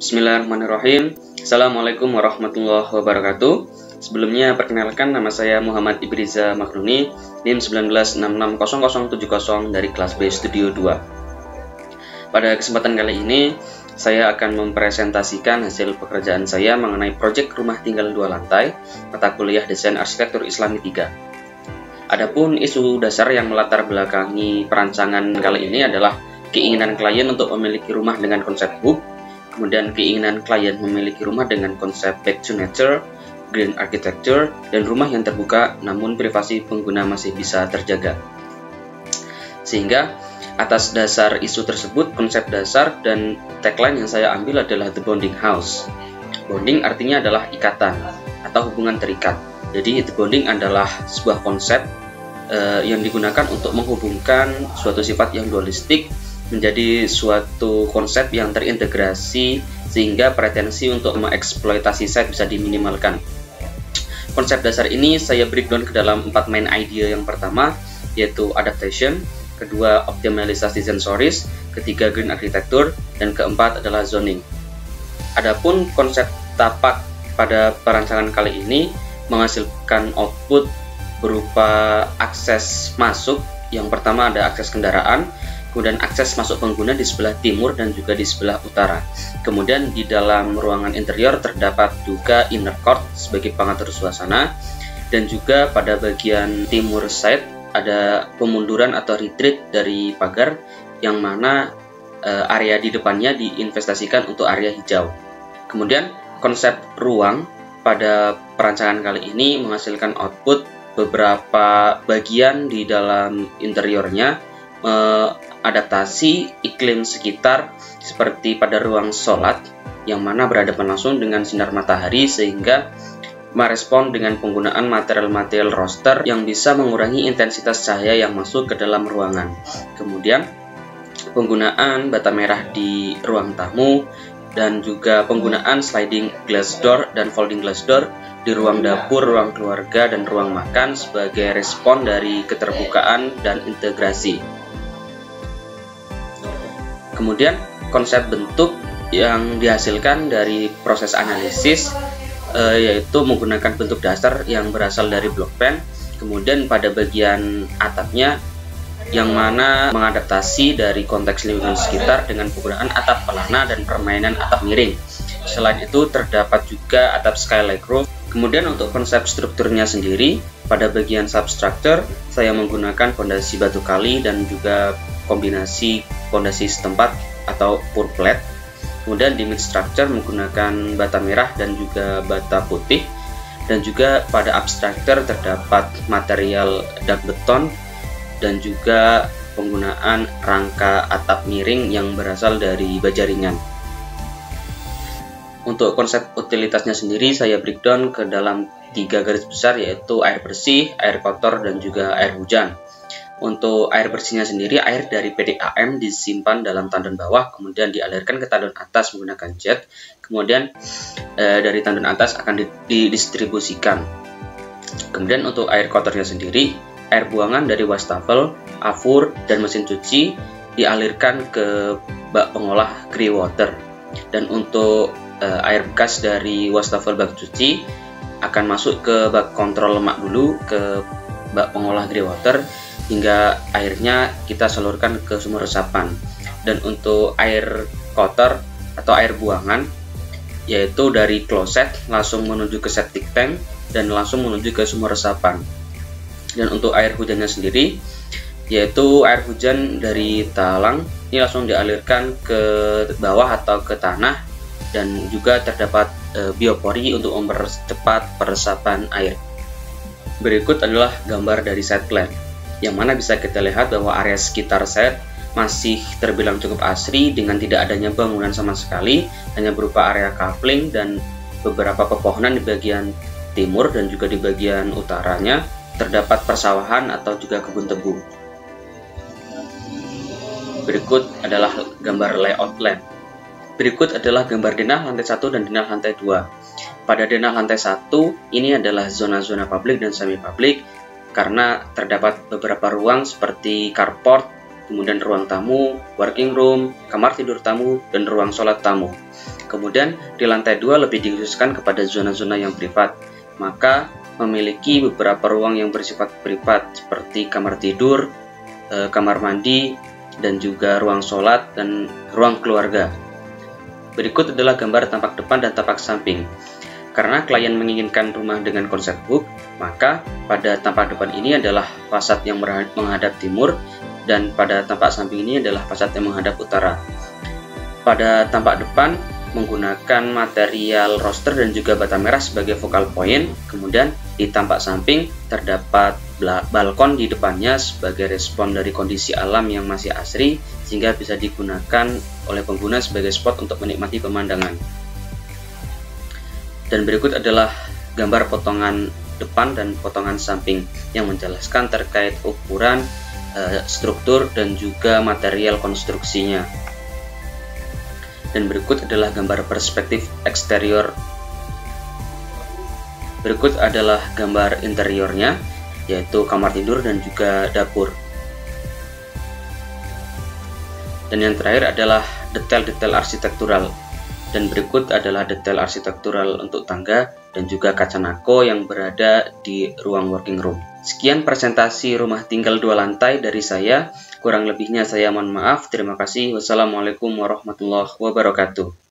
Bismillahirrahmanirrahim. Assalamualaikum warahmatullahi wabarakatuh. Sebelumnya perkenalkan, nama saya Muhammad Ibriza Maknuni, NIM 19660070 dari kelas B Studio 2. Pada kesempatan kali ini, saya akan mempresentasikan hasil pekerjaan saya mengenai proyek rumah tinggal 2 lantai, mata kuliah Desain Arsitektur Islami 3. Adapun isu dasar yang melatar belakangi perancangan kali ini adalah keinginan klien untuk memiliki rumah dengan konsep hub, kemudian keinginan klien memiliki rumah dengan konsep back to nature, green architecture, dan rumah yang terbuka namun privasi pengguna masih bisa terjaga. Sehingga atas dasar isu tersebut, konsep dasar dan tagline yang saya ambil adalah The Bonding House. Bonding artinya adalah ikatan atau hubungan terikat. Jadi The Bonding adalah sebuah konsep yang digunakan untuk menghubungkan suatu sifat yang dualistik menjadi suatu konsep yang terintegrasi sehingga pretensi untuk mengeksploitasi site bisa diminimalkan. Konsep dasar ini saya breakdown ke dalam 4 main idea. Yang pertama yaitu adaptation, kedua optimalisasi sensoris, ketiga green architecture, dan keempat adalah zoning. Adapun konsep tapak pada perancangan kali ini menghasilkan output berupa akses masuk. Yang pertama ada akses kendaraan, kemudian akses masuk pengguna di sebelah timur dan juga di sebelah utara. Kemudian di dalam ruangan interior terdapat juga inner court sebagai pengatur suasana, dan juga pada bagian timur side ada pemunduran atau retreat dari pagar yang mana area di depannya diinvestasikan untuk area hijau. Kemudian konsep ruang pada perancangan kali ini menghasilkan output beberapa bagian di dalam interiornya adaptasi iklim sekitar seperti pada ruang sholat yang mana berhadapan langsung dengan sinar matahari sehingga merespon dengan penggunaan material-material roster yang bisa mengurangi intensitas cahaya yang masuk ke dalam ruangan. Kemudian penggunaan bata merah di ruang tamu dan juga penggunaan sliding glass door dan folding glass door di ruang dapur, ruang keluarga, dan ruang makan sebagai respon dari keterbukaan dan integrasi. Kemudian konsep bentuk yang dihasilkan dari proses analisis yaitu menggunakan bentuk dasar yang berasal dari block plan. Kemudian pada bagian atapnya yang mana mengadaptasi dari konteks lingkungan sekitar dengan penggunaan atap pelana dan permainan atap miring. Selain itu terdapat juga atap skylight roof. Kemudian untuk konsep strukturnya sendiri, pada bagian substructure saya menggunakan fondasi batu kali dan juga kombinasi fondasi setempat atau pour plate. Kemudian di mid structure menggunakan bata merah dan juga bata putih, dan juga pada upstructure terdapat material dak beton dan juga penggunaan rangka atap miring yang berasal dari baja ringan. Untuk konsep utilitasnya sendiri saya breakdown ke dalam 3 garis besar, yaitu air bersih, air kotor, dan juga air hujan. Untuk air bersihnya sendiri, air dari PDAM disimpan dalam tandon bawah, kemudian dialirkan ke tandon atas menggunakan jet, kemudian dari tandon atas akan didistribusikan. Kemudian untuk air kotornya sendiri, air buangan dari wastafel, afur, dan mesin cuci dialirkan ke bak pengolah grey water. Dan untuk air bekas dari wastafel bak cuci akan masuk ke bak kontrol lemak dulu ke bak pengolah grey water hingga airnya kita salurkan ke sumur resapan. Dan untuk air kotor atau air buangan yaitu dari kloset langsung menuju ke septic tank dan langsung menuju ke sumur resapan. Dan untuk air hujannya sendiri yaitu air hujan dari talang ini langsung dialirkan ke bawah atau ke tanah, dan juga terdapat biopori untuk mempercepat peresapan air. Berikut adalah gambar dari site plan, yang mana bisa kita lihat bahwa area sekitar site masih terbilang cukup asri dengan tidak adanya bangunan sama sekali, hanya berupa area coupling dan beberapa pepohonan di bagian timur dan juga di bagian utaranya terdapat persawahan atau juga kebun tebu. Berikut adalah gambar layout plan. Berikut adalah gambar denah lantai 1 dan denah lantai 2. Pada denah lantai 1, ini adalah zona-zona publik dan semi-publik karena terdapat beberapa ruang seperti carport, kemudian ruang tamu, working room, kamar tidur tamu, dan ruang sholat tamu. Kemudian di lantai 2 lebih dikhususkan kepada zona-zona yang privat, maka memiliki beberapa ruang yang bersifat privat seperti kamar tidur, kamar mandi, dan juga ruang sholat dan ruang keluarga. Berikut adalah gambar tampak depan dan tampak samping. Karena klien menginginkan rumah dengan konsep hook, maka pada tampak depan ini adalah fasad yang menghadap timur, dan pada tampak samping ini adalah fasad yang menghadap utara. Pada tampak depan menggunakan material roster dan juga bata merah sebagai focal point. Kemudian di tampak samping terdapat balkon di depannya sebagai respon dari kondisi alam yang masih asri, sehingga bisa digunakan oleh pengguna sebagai spot untuk menikmati pemandangan. Dan berikut adalah gambar potongan depan dan potongan samping yang menjelaskan terkait ukuran, struktur, dan juga material konstruksinya. Dan berikut adalah gambar perspektif eksterior. Berikut adalah gambar interiornya, yaitu kamar tidur dan juga dapur. Dan yang terakhir adalah detail-detail arsitektural. Dan berikut adalah detail arsitektural untuk tangga dan juga kaca nako yang berada di ruang working room. Sekian presentasi rumah tinggal 2 lantai dari saya. Kurang lebihnya saya mohon maaf. Terima kasih. Wassalamualaikum warahmatullahi wabarakatuh.